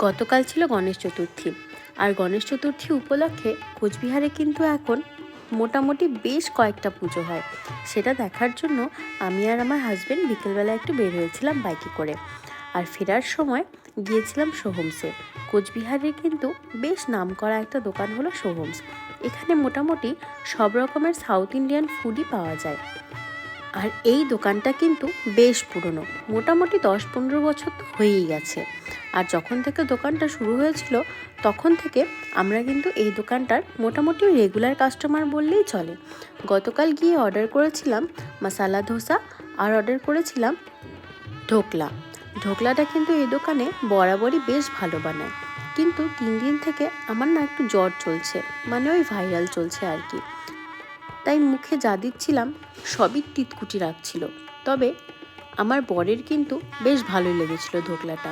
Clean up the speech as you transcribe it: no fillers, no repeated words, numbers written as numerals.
গতকাল ছিল গণেশ চতুর্থী, আর গণেশ চতুর্থী উপলক্ষে কোচবিহারে কিন্তু এখন মোটামুটি বেশ কয়েকটা পুজো হয়। সেটা দেখার জন্য আমি আর আমার হাজব্যান্ড বিকেলবেলা একটু বের হয়েছিলাম বাইকে করে। আর ফেরার সময় গিয়েছিলাম সোহমসে। কোচবিহারের কিন্তু বেশ নামকরা একটা দোকান হলো সোহমস। এখানে মোটামুটি সব রকমের সাউথ ইন্ডিয়ান ফুডই পাওয়া যায়। আর এই দোকানটা কিন্তু বেশ পুরনো, মোটামুটি 10-15 বছর তো হয়েই গেছে। আর যখন থেকে দোকানটা শুরু হয়েছিল তখন থেকে আমরা কিন্তু এই দোকানটার মোটামুটি রেগুলার কাস্টমার বললেই চলে। গতকাল গিয়ে অর্ডার করেছিলাম মশালা ধোসা আর অর্ডার করেছিলাম ঢোকলা। ঢোকলাটা কিন্তু এই দোকানে বরাবরই বেশ ভালো বানায়, কিন্তু 3 দিন থেকে আমার না একটু জ্বর চলছে, মানে ওই ভাইরাল চলছে আর কি। তাই মুখে যা দিচ্ছিলাম সবই তিতকুটি রাখছিল। তবে আমার বরের কিন্তু বেশ ভালোই লেগেছিল ঢোকলাটা।